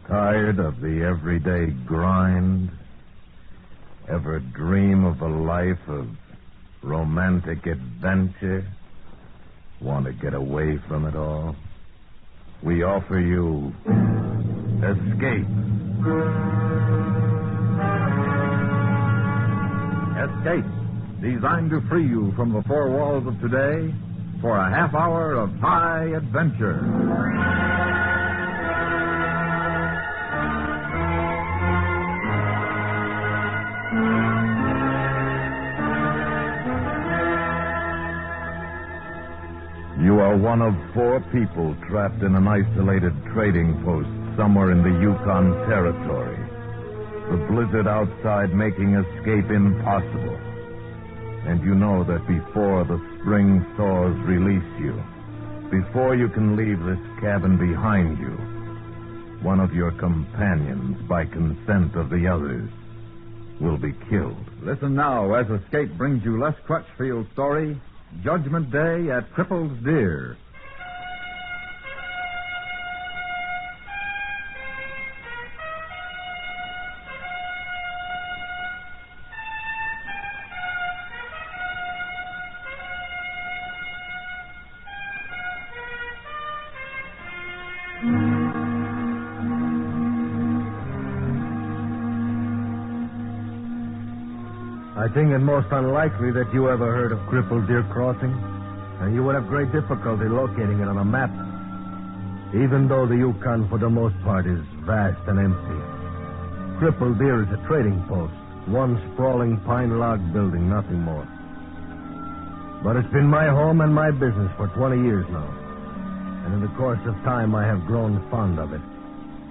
Tired of the everyday grind? Ever dream of a life of romantic adventure? Want to get away from it all? We offer you Escape. Escape, designed to free you from the four walls of today for a half hour of high adventure. You are one of 4 people trapped in an isolated trading post somewhere in the Yukon Territory. The blizzard outside making escape impossible. And you know that before the spring thaws release you, before you can leave this cabin behind you, one of your companions, by consent of the others, will be killed. Listen now as Escape brings you Les Crutchfield's story, Judgment Day at Crippled's Deer. I think it most unlikely that you ever heard of Crippled Deer Crossing, and you would have great difficulty locating it on a map, even though the Yukon, for the most part, is vast and empty. Crippled Deer is a trading post, one sprawling pine log building, nothing more. But it's been my home and my business for 20 years now, and in the course of time I have grown fond of it,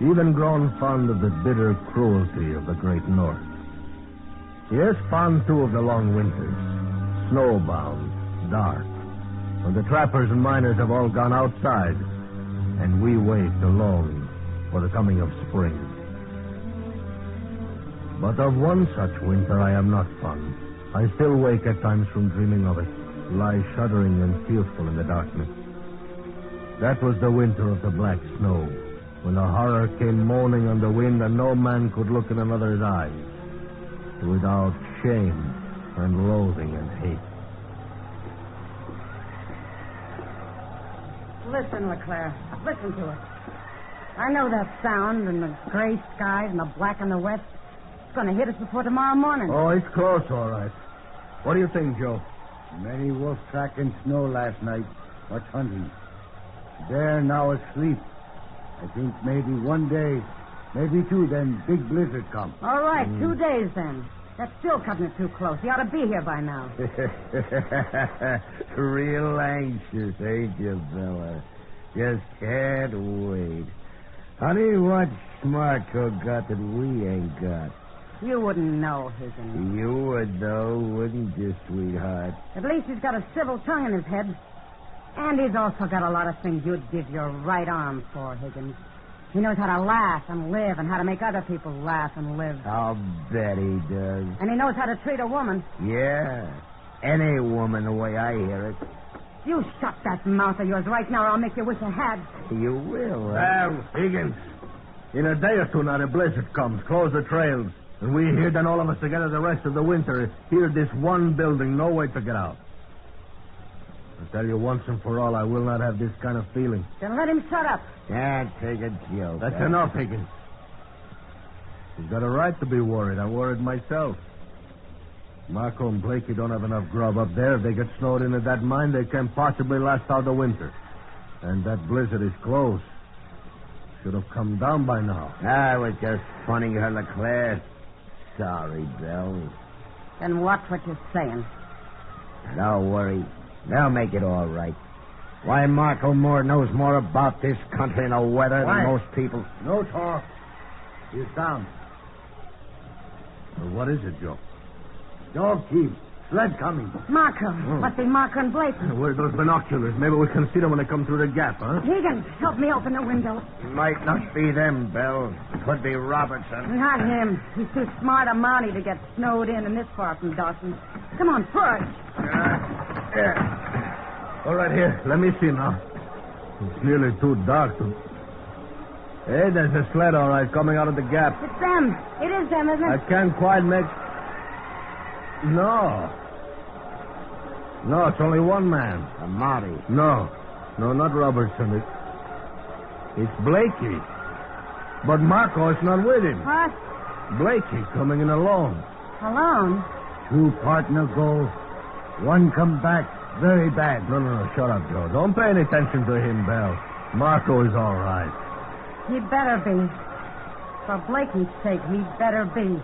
even grown fond of the bitter cruelty of the Great North. Yes, fond, too, of the long winters, snowbound, dark, when the trappers and miners have all gone outside, and we wait alone for the coming of spring. But of one such winter I am not fond. I still wake at times from dreaming of it, lie shuddering and fearful in the darkness. That was the winter of the black snow, when the horror came moaning on the wind and no man could look in another's eyes without shame and loathing and hate. Listen, LeClaire. Listen to it. I know that sound and the gray skies and the black in the west. It's going to hit us before tomorrow morning. Oh, it's close, all right. What do you think, Joe? Many wolf track in snow last night. Much hunting. They're now asleep. I think maybe one day, maybe 2, then big blizzard come. All right, 2 days then. That's still cutting it too close. He ought to be here by now. Real anxious, ain't you, Bella? Just can't wait. Honey, what Marco got that we ain't got? You wouldn't know, Higgins. You would, though, wouldn't you, sweetheart? At least he's got a civil tongue in his head. And he's also got a lot of things you'd give your right arm for, Higgins. He knows how to laugh and live and how to make other people laugh and live. I'll bet he does. And he knows how to treat a woman. Yeah. Any woman, the way I hear it. You shut that mouth of yours right now or I'll make you wish you had. You will. Well, Higgins, in a day or two now the blizzard comes, close the trails, and we here then all of us together the rest of the winter, here this one building, no way to get out. I tell you once and for all, I will not have this kind of feeling. Then let him shut up. Can't take a joke. That's enough, Higgins. He's got a right to be worried. I'm worried myself. Marco and Blakey don't have enough grub up there. If they get snowed into that mine, they can't possibly last out the winter. And that blizzard is close. Should have come down by now. I was just funning her, LeClaire. Sorry, Bill. Then watch what you're saying. Don't worry. They'll make it all right. Why, Marco Moore knows more about this country and the weather than most people. No talk. He's down. Well, what is it, Joe? Dog team. Sled coming. Marco. Must be Marco and Blakey. Where's those binoculars? Maybe we can see them when they come through the gap, huh? Higgins, help me open the window. Might not be them, Bill. Could be Robertson. Not him. He's too smart a Mountie to get snowed in this far from Dawson. Come on, push. All right, here. Let me see now. It's nearly too dark to... Hey, there's a sled, all right, coming out of the gap. It's them. It is them, isn't I it? can't quite make... No. No, it's only one man. A Marty. No, not Robertson. It's Blakey. But Marco is not with him. What? Blakey coming in alone. Alone? 2 partner go. 1 come back very bad. No, shut up, Joe. Don't pay any attention to him, Bell. Marco is all right. He better be. For Blakey's sake, he better be.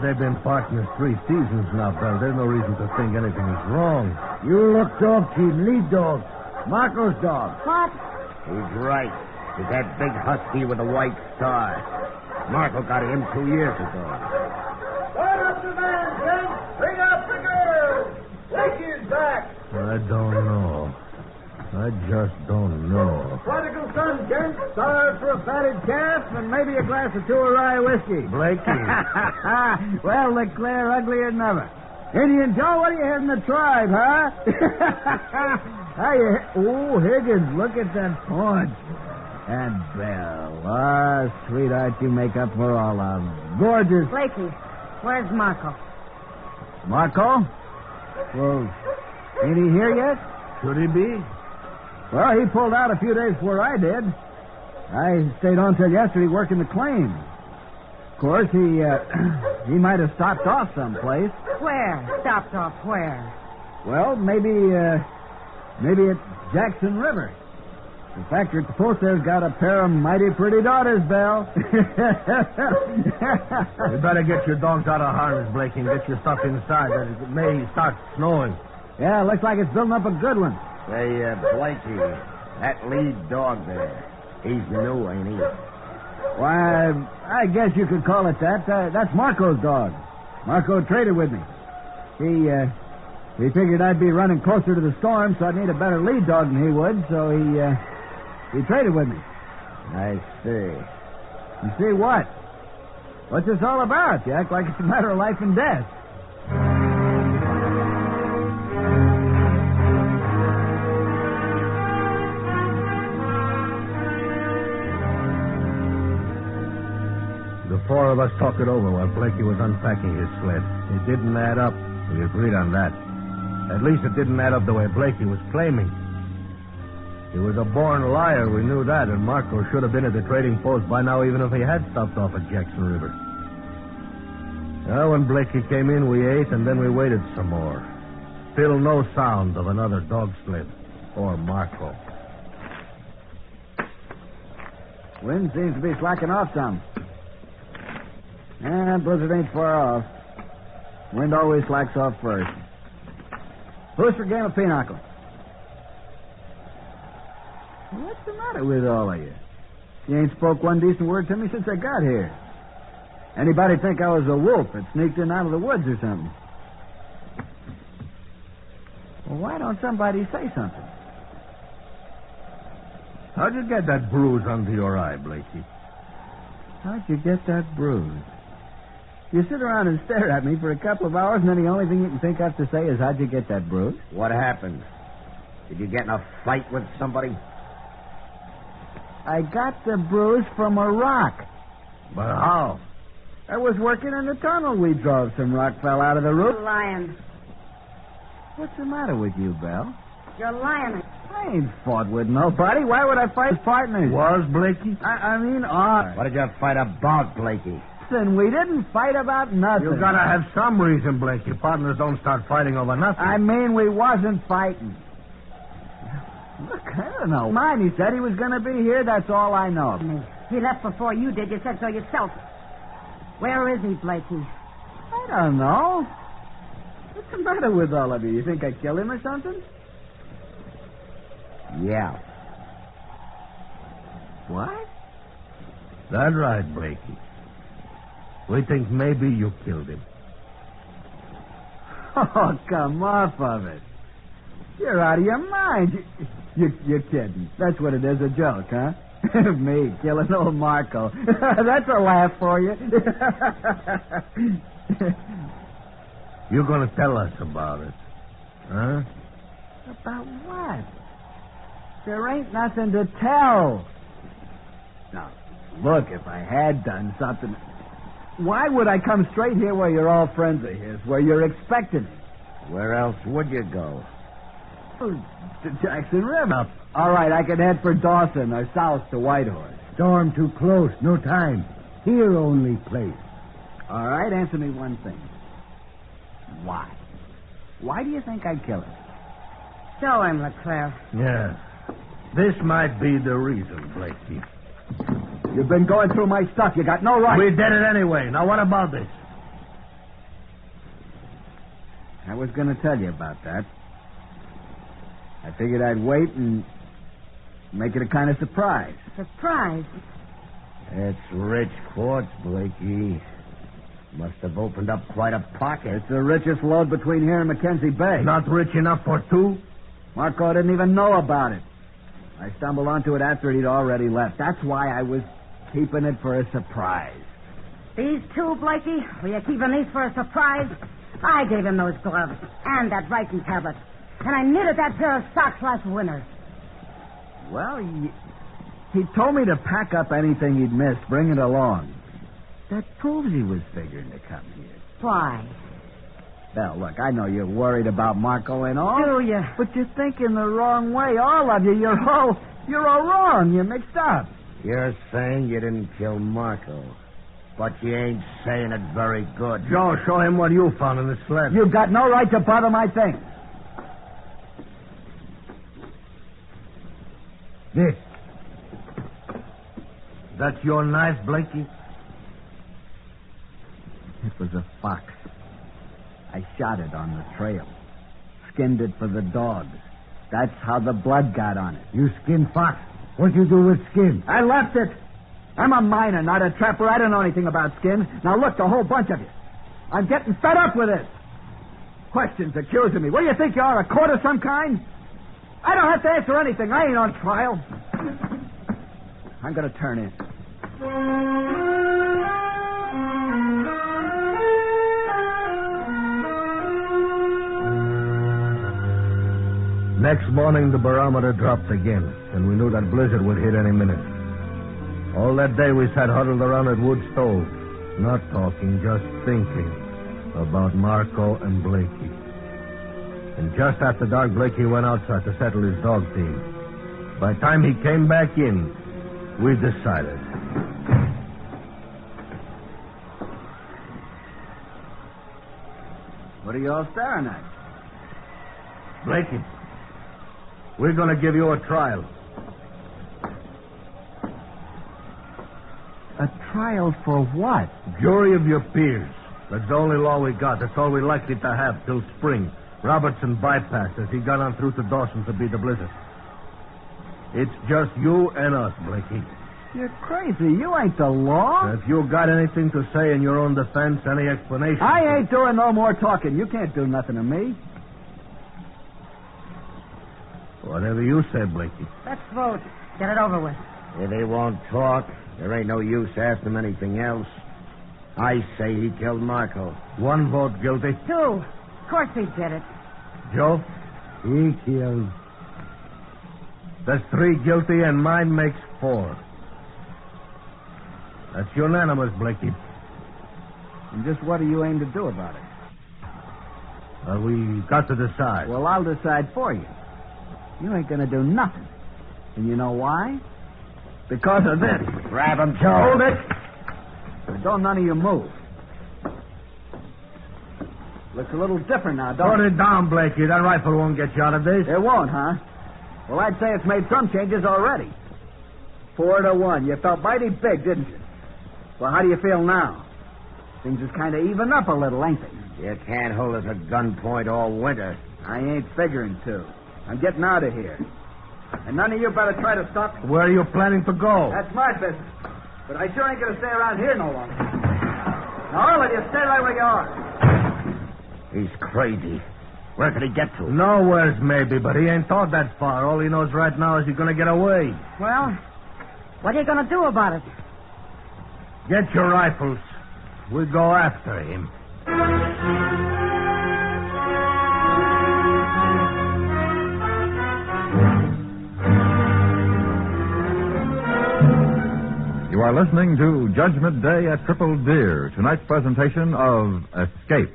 They've been partners 3 seasons now, Bell. There's no reason to think anything is wrong. You look dog team, lead dog. Marco's dog. What? He's right. He's that big husky with a white star. Marco got him 2 years ago. Start up the man, Ken. Bring up the girl. Blakey's back. I don't know. I just don't know. Prodigal son, Ken. Starved for a fatted calf and maybe a glass or 2 of rye whiskey. Blakey. Well, LeClaire, uglier than ever. Indian Joe, what are you having the tribe, huh? Oh, Higgins, look at that paunch. And Belle. Sweetheart, you make up for all of them. Gorgeous. Blakey, where's Marco? Marco? Well, ain't he here yet? Should he be? Well, he pulled out a few days before I did. I stayed on till yesterday working the claim. Of course, he might have stopped off someplace. Where? Stopped off where? Well, maybe at Jackson River. The factory at the post there's got a pair of mighty pretty daughters, Belle. You better get your dogs out of harness, Blakey, and get your stuff inside. It may start snowing. Yeah, looks like it's building up a good one. Say, Blakey, that lead dog there, he's new, ain't he? Why, I guess you could call it that. That's Marco's dog. Marco traded with me. He figured I'd be running closer to the storm, so I'd need a better lead dog than he would, so he traded with me. I see. You see what? What's this all about? You act like it's a matter of life and death. The 4 of us talked it over while Blakey was unpacking his sled. It didn't add up. We agreed on that. At least it didn't add up the way Blakey was claiming. He was a born liar, we knew that, and Marco should have been at the trading post by now, even if he had stopped off at Jackson River. Well, when Blakey came in, we ate, and then we waited some more. Still no sound of another dog sled or Marco. Wind seems to be slacking off some. Blizzard ain't far off. Wind always slacks off first. Who's for game of pinochle? What's the matter with all of you? You ain't spoke one decent word to me since I got here. Anybody think I was a wolf that sneaked in out of the woods or something? Well, why don't somebody say something? How'd you get that bruise under your eye, Blakey? How'd you get that bruise? You sit around and stare at me for a couple of hours, and then the only thing you can think of to say is, how'd you get that bruise? What happened? Did you get in a fight with somebody? I got the bruise from a rock. But how? I was working in the tunnel we drove. Some rock fell out of the roof. You're lying. What's the matter with you, Belle? You're lying. I ain't fought with nobody. Why would I fight partners? Was Blakey? I mean, What did you fight about, Blakey? Listen, we didn't fight about nothing. You gotta have some reason, Blakey. Partners don't start fighting over nothing. I mean, we wasn't fighting. Look, I don't know. Mine, he said he was going to be here. That's all I know. He left before you did. You said so yourself. Where is he, Blakey? I don't know. What's the matter with all of you? You think I killed him or something? Yeah. What? That's right, Blakey. We think maybe you killed him. Oh, come off of it. You're out of your mind. You're kidding. That's what it is, a joke, huh? Me killing old Marco. That's a laugh for you. You're going to tell us about it, huh? About what? There ain't nothing to tell. Now, look, if I had done something, why would I come straight here where you're all friends of his, where you're expecting me? Where else would you go? To Jackson River. All right, I could head for Dawson or south to Whitehorse. Storm too close. No time. Here only place. All right, answer me one thing. Why? Why do you think I'd kill him? Show him, LeClaire. Yeah. This might be the reason, Blakey. You've been going through my stuff. You got no right. We did it anyway. Now, what about this? I was going to tell you about that. I figured I'd wait and make it a kind of surprise. Surprise? It's rich quartz, Blakey. Must have opened up quite a pocket. It's the richest lode between here and Mackenzie Bay. Not rich enough for two? Marco didn't even know about it. I stumbled onto it after he'd already left. That's why I was keeping it for a surprise. These two, Blakey? Were you keeping these for a surprise? I gave him those gloves and that writing tablet. And I knitted that pair of socks last winter. Well, he told me to pack up anything he'd missed, bring it along. That proves he was figuring to come here. Why? Well, look, I know you're worried about Marco and all. Do you? But you're thinking the wrong way, all of you. You're all wrong. You're mixed up. You're saying you didn't kill Marco, but you ain't saying it very good. Joe, show him what you found in the sled. You've got no right to bother my things. This. That's your knife, Blakey? It was a fox. I shot it on the trail. Skinned it for the dogs. That's how the blood got on it. You skinned fox. What'd you do with skin? I left it. I'm a miner, not a trapper. I don't know anything about skins. Now look, the whole bunch of you. I'm getting fed up with this. Questions, accusing me. What do you think you are, a court of some kind? I don't have to answer anything. I ain't on trial. I'm going to turn in. Next morning, the barometer dropped again, and we knew that blizzard would hit any minute. All that day, we sat huddled around that wood stove, not talking, just thinking about Marco and Blakey. And just after dark, Blakey went outside to settle his dog team. By the time he came back in, we decided. What are you all staring at? Blakey, we're going to give you a trial. A trial for what? Jury of your peers. That's the only law we got. That's all we're likely to have till spring. Robertson bypassed as he got on through to Dawson to beat the blizzard. It's just you and us, Blakey. You're crazy. You ain't the law. If you got anything to say in your own defense, any explanation... I ain't doing no more talking. You can't do nothing to me. Whatever you say, Blakey. Let's vote. Get it over with. If he won't talk, there ain't no use asking him anything else. I say he killed Marco. One vote guilty. Two. Of course he did it. Joe? He killed. That's 3 guilty, and mine makes 4. That's unanimous, Blakey. And just what do you aim to do about it? We got to decide. Well, I'll decide for you. You ain't going to do nothing. And you know why? Because of this. Grab him, Joe. Hold it. Don't none of you move. Looks a little different now, don't Put it down, Blakey. That rifle won't get you out of this. It won't, huh? Well, I'd say it's made some changes already. 4-1. You felt mighty big, didn't you? Well, how do you feel now? Things is kind of even up a little, ain't they? You can't hold us at gunpoint all winter. I ain't figuring to. I'm getting out of here. And none of you better try to stop me. Where are you planning to go? That's my business. But I sure ain't going to stay around here no longer. Now, all of you, stay right where you are. He's crazy. Where could he get to? Nowhere's maybe, but he ain't thought that far. All he knows right now is he's going to get away. Well, what are you going to do about it? Get your rifles. We'll go after him. You are listening to Judgment Day at Crippled Deer, tonight's presentation of Escape.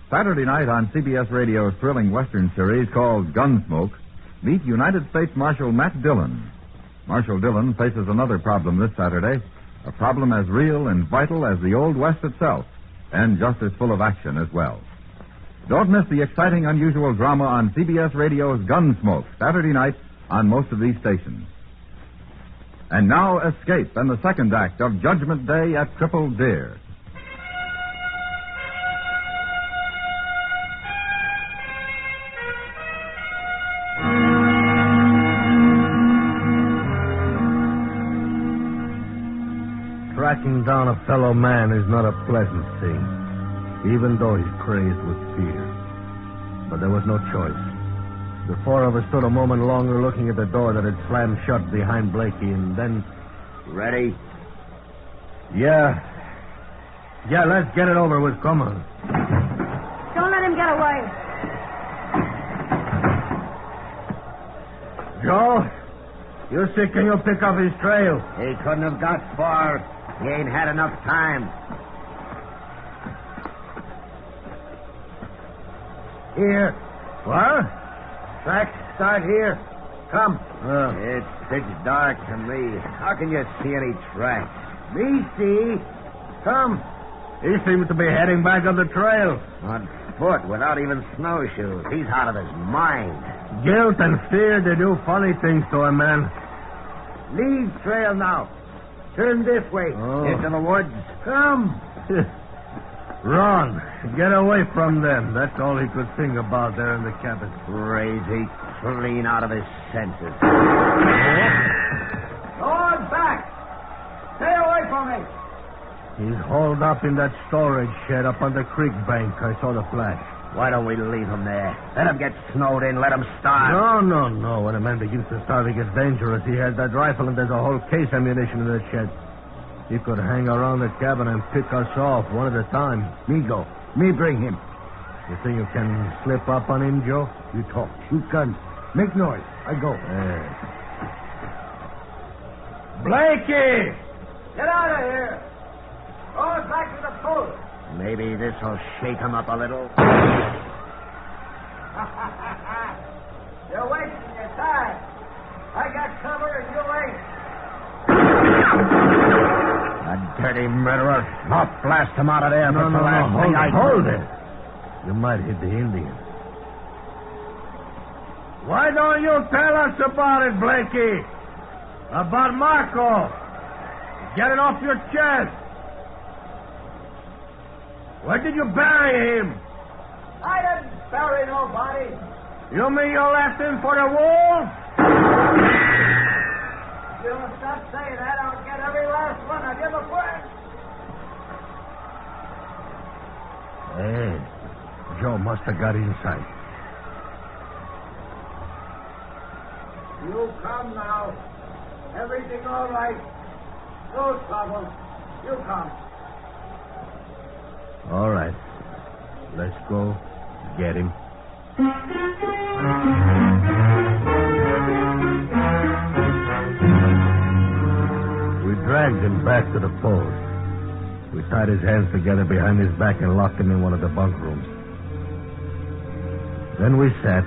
Saturday night on CBS Radio's thrilling Western series called Gunsmoke, meet United States Marshal Matt Dillon. Marshal Dillon faces another problem this Saturday, a problem as real and vital as the Old West itself, and just as full of action as well. Don't miss the exciting, unusual drama on CBS Radio's Gunsmoke, Saturday night on most of these stations. And now, Escape and the second act of Judgment Day at Crippled Deer. Tracking down a fellow man is not a pleasant thing, even though he's crazed with fear. But there was no choice. The four of us stood a moment longer looking at the door that had slammed shut behind Blakey, and then... Ready? Yeah, let's get it over with. Come on. Don't let him get away. Joe, you see, can you pick up his trail? He couldn't have got far. He ain't had enough time. Here. What? Tracks start here. Come. It's pitch dark to me. How can you see any tracks? Me see. Come. He seems to be heading back on the trail. On foot, without even snowshoes. He's out of his mind. Guilt and fear, they do funny things to a man. Lead trail now. Turn this way. Into the woods. Come. Run. Get away from them. That's all he could think about there in the cabin. Crazy. Clean out of his senses. Go on back. Stay away from me. He's hauled up in that storage shed up on the creek bank. I saw the flash. Why don't we leave him there? Let him get snowed in. Let him starve. No. When a man begins to starve, it gets dangerous. He has that rifle, and there's a whole case of ammunition in the shed. He could hang around the cabin and pick us off one at a time. Me go. Me bring him. You think you can slip up on him, Joe? You talk. Shoot guns. Make noise. I go. Blakey! Get out of here. Go back to the post. Maybe this'll shake him up a little. You're wasting your time. I got cover and you ain't. A dirty murderer. I'll blast him out of there. No, hold it. You might hit the Indian. Why don't you tell us about it, Blakey? About Marco. Get it off your chest. Where did you bury him? I didn't bury nobody. You mean you left him for the wolves? If you don't stop saying that, I'll get every last one of you before. Hey, Joe must have got inside. You come now. Everything all right. No trouble. You come. All right. Let's go get him. We dragged him back to the post. We tied his hands together behind his back and locked him in one of the bunk rooms. Then we sat,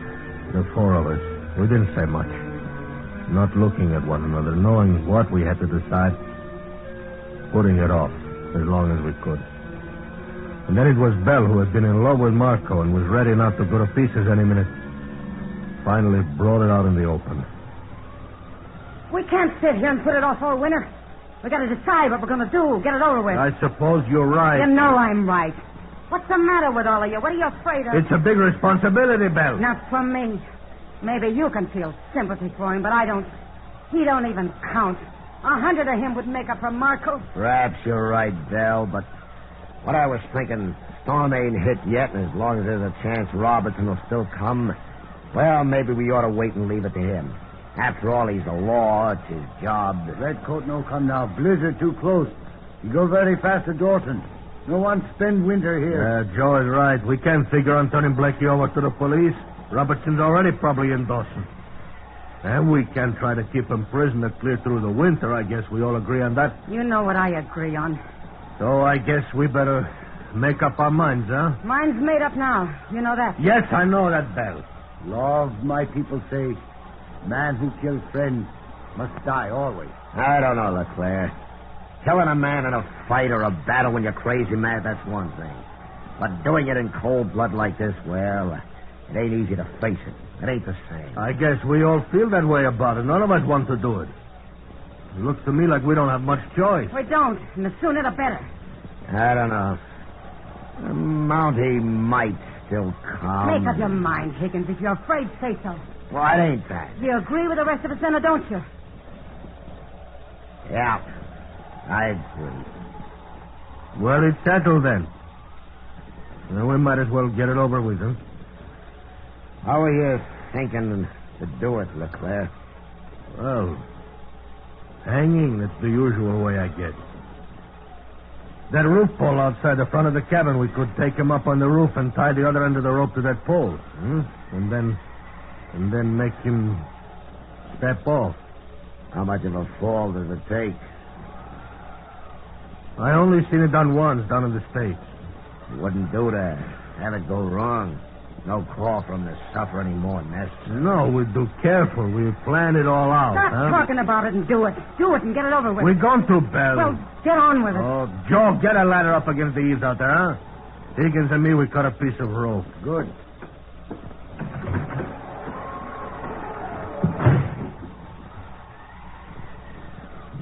the four of us. We didn't say much. Not looking at one another, knowing what we had to decide, putting it off as long as we could. And then it was Belle, who had been in love with Marco and was ready not to go to pieces any minute, finally brought it out in the open. We can't sit here and put it off all winter. We got to decide what we're going to do. Get it over with. I suppose you're right. You know I'm right. What's the matter with all of you? What are you afraid of? It's a big responsibility, Belle. Not from me. Maybe you can feel sympathy for him, but I don't. He don't even count. 100 of him would make up for Marco. Perhaps you're right, Belle, but What I was thinking, storm ain't hit yet, and as long as there's a chance Robertson will still come, well, maybe we ought to wait and leave it to him. After all, he's the law. It's his job. The redcoat no come now. Blizzard too close. He go very fast to Dawson. No one spend winter here. Joe is right. We can't figure on turning Blakey over to the police. Robertson's already probably in Dawson. And we can't try to keep him prisoner clear through the winter. I guess we all agree on that. You know what I agree on. So I guess we better make up our minds, huh? Mine's made up now. You know that. Yes, I know that, Bell. Law of my people say, man who kills friends must die always. I don't know, LeClaire. Killing a man in a fight or a battle when you're crazy mad, that's one thing. But doing it in cold blood like this, well, it ain't easy to face it. It ain't the same. I guess we all feel that way about it. None of us want to do it. It looks to me like we don't have much choice. We don't, and the sooner the better. I don't know. The Mountie might still come. Make up your mind, Higgins. If you're afraid, say so. Well, it ain't that. Do you agree with the rest of us then, or don't you? Yeah, I agree. Well, it's settled then. Well, we might as well get it over with, huh? How are you thinking to do it, LeClaire? Well, hanging, that's the usual way, I guess. That roof pole outside the front of the cabin, we could take him up on the roof and tie the other end of the rope to that pole. And then make him step off. How much of a fall does it take? I only seen it done once down in the States. You wouldn't do that. Have it go wrong. No call for him to suffer any more than this. No, we'd do careful. We'd plan it all out. Stop talking about it and do it. Do it and get it over with. We're going to, Bell. Well, get on with it. Oh, Joe, get a ladder up against the eaves out there, huh? Higgins and me, we cut a piece of rope. Good.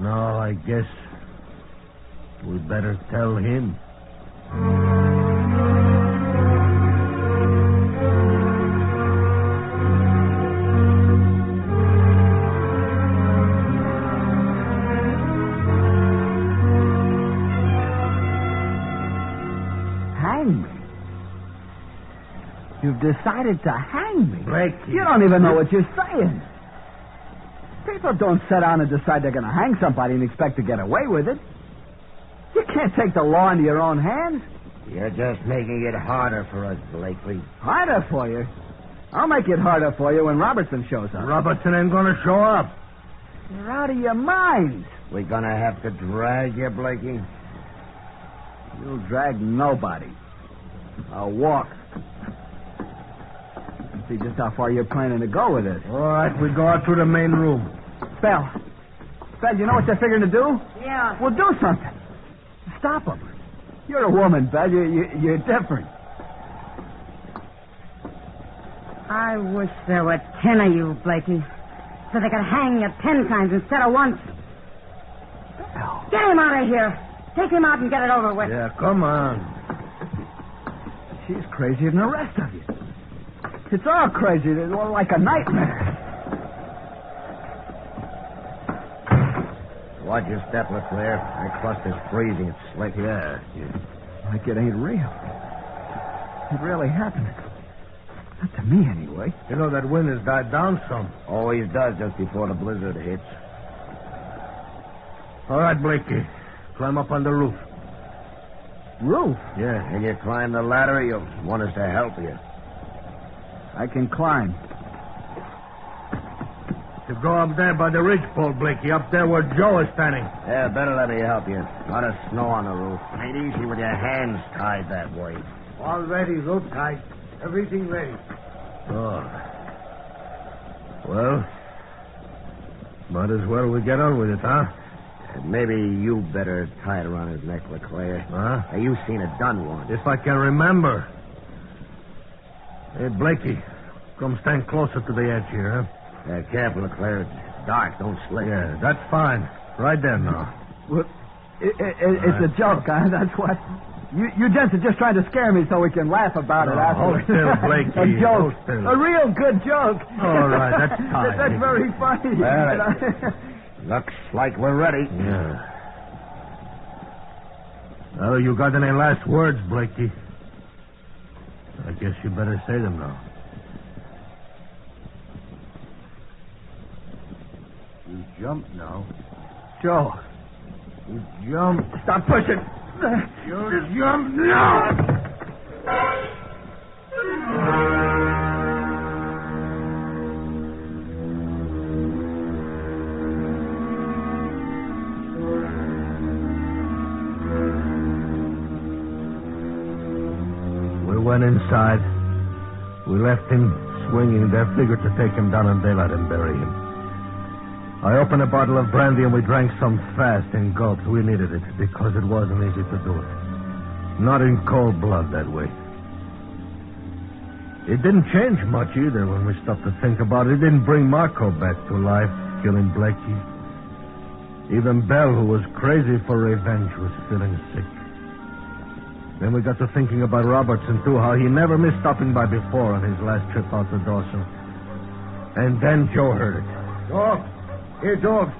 No, I guess we better tell him. Hang me? You've decided to hang me? Blake, You don't even know what you're saying. People don't sit down and decide they're going to hang somebody and expect to get away with it. You can't take the law into your own hands. You're just making it harder for us, Blakely. Harder for you? I'll make it harder for you when Robertson shows up. Robertson ain't going to show up. You're out of your mind. We're going to have to drag you, Blakey. You'll drag nobody. I'll walk. Let's see just how far you're planning to go with this. All right, we go out through the main room. Bell, you know what they're figuring to do? Yeah. Well, do something. Stop them. You're a woman, Bell. You're different. I wish there were 10 of you, Blakey, so they could hang you 10 times instead of once. Bell. Get him out of here. Take him out and get it over with. Yeah, come on. She's crazier than the rest of you. It's all crazy. It's all like a nightmare. Watch your step, LeClaire. That crust is freezing. It's slick. Yeah. Like it ain't real. It really happened. Not to me, anyway. You know, that wind has died down some. Always does just before the blizzard hits. All right, Blakey. Climb up on the roof. Roof? Yeah, and you climb the ladder, you'll want us to help you. I can climb. To go up there by the ridgepole, Blakey, up there where Joe is standing. Yeah, better let me help you. A lot of snow on the roof. Ain't easy with your hands tied that way. All ready, rope tied. Everything ready. Oh. Well, might as well we get on with it, huh? Maybe you better tie it around his neck, LeClaire. Huh? Now, you've seen it done once. If I can remember. Hey, Blakey, come stand closer to the edge here, huh? Careful, LeClaire. It's dark. Don't slip. Yeah, that's fine. Right there now. Well, it's a joke, huh? That's what. You gents are just trying to scare me so we can laugh about it afterwards. Hold still, Blakey. A joke. Hold still. A real good joke. All right, that's fine. That's very funny. Well, looks like we're ready. Yeah. Oh, you got any last words, Blakey? I guess you better say them now. You jump now. Joe. You jump. Stop pushing. You jump now. We went inside. We left him swinging there, figured to take him down in daylight and bury him. I opened a bottle of brandy and we drank some fast in gulps. We needed it because it wasn't easy to do it. Not in cold blood that way. It didn't change much either when we stopped to think about it. It didn't bring Marco back to life, killing Blakey. Even Belle, who was crazy for revenge, was feeling sick. Then we got to thinking about Robertson, too, how he never missed stopping by before on his last trip out to Dawson. And then Joe heard it. Dog. Here, dog.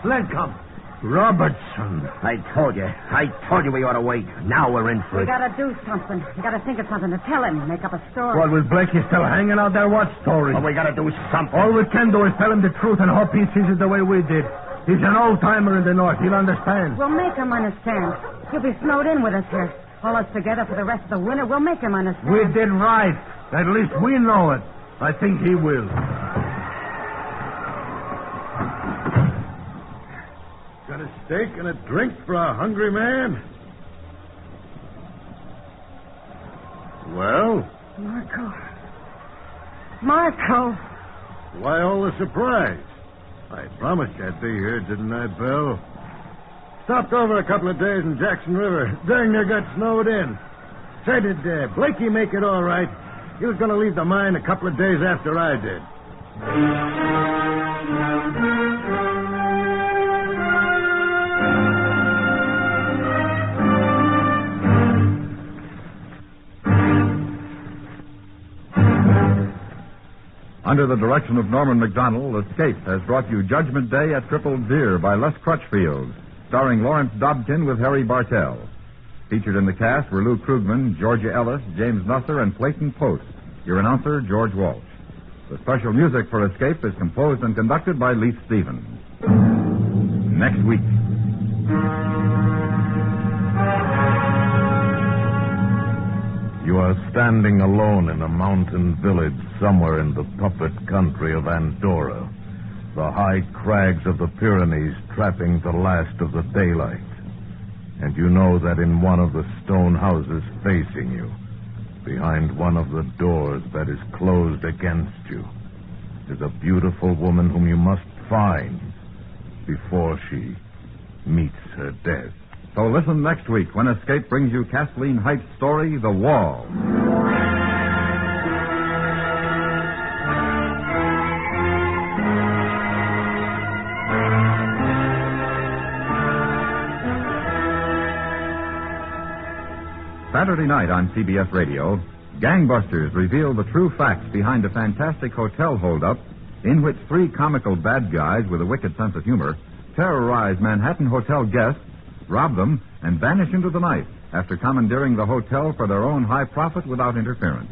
Sled come. Robertson. I told you we ought to wait. Now we're in for We it. gotta do something. We gotta think of something to tell him. Make up a story. What, with Blakey still hanging out there? What story? Well, we gotta do something. All we can do is tell him the truth and hope he sees it the way we did. He's an old-timer in the North. He'll understand. We'll make him understand. He'll be snowed in with us here. All us together for the rest of the winter. We'll make him understand. We did right. At least we know it. I think he will. Got a steak and a drink for a hungry man? Well? Marco. Why all the surprise? I promised I'd be here, didn't I, Bill? Stopped over a couple of days in Jackson River. Dang near got snowed in. Say, did Blakey make it all right? He was going to leave the mine a couple of days after I did. Under the direction of Norman MacDonald, Escape has brought you Judgment Day at Crippled Deer by Les Crutchfield, starring Lawrence Dobkin with Harry Bartell. Featured in the cast were Lou Krugman, Georgia Ellis, James Nusser, and Clayton Post. Your announcer, George Walsh. The special music for Escape is composed and conducted by Leith Stevens. Next week. You are standing alone in a mountain village somewhere in the puppet country of Andorra, the high crags of the Pyrenees trapping the last of the daylight. And you know that in one of the stone houses facing you, behind one of the doors that is closed against you, is a beautiful woman whom you must find before she meets her death. So listen next week when Escape brings you Kathleen Height's story, The Wall. Saturday night on CBS Radio, gangbusters reveal the true facts behind a fantastic hotel holdup in which three comical bad guys with a wicked sense of humor terrorize Manhattan hotel guests, rob them, and vanish into the night after commandeering the hotel for their own high profit without interference.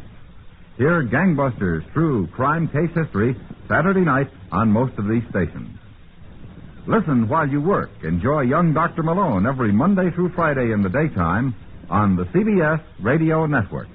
Hear Gangbusters' true crime case history Saturday night on most of these stations. Listen while you work. Enjoy Young Dr. Malone every Monday through Friday in the daytime on the CBS Radio Network.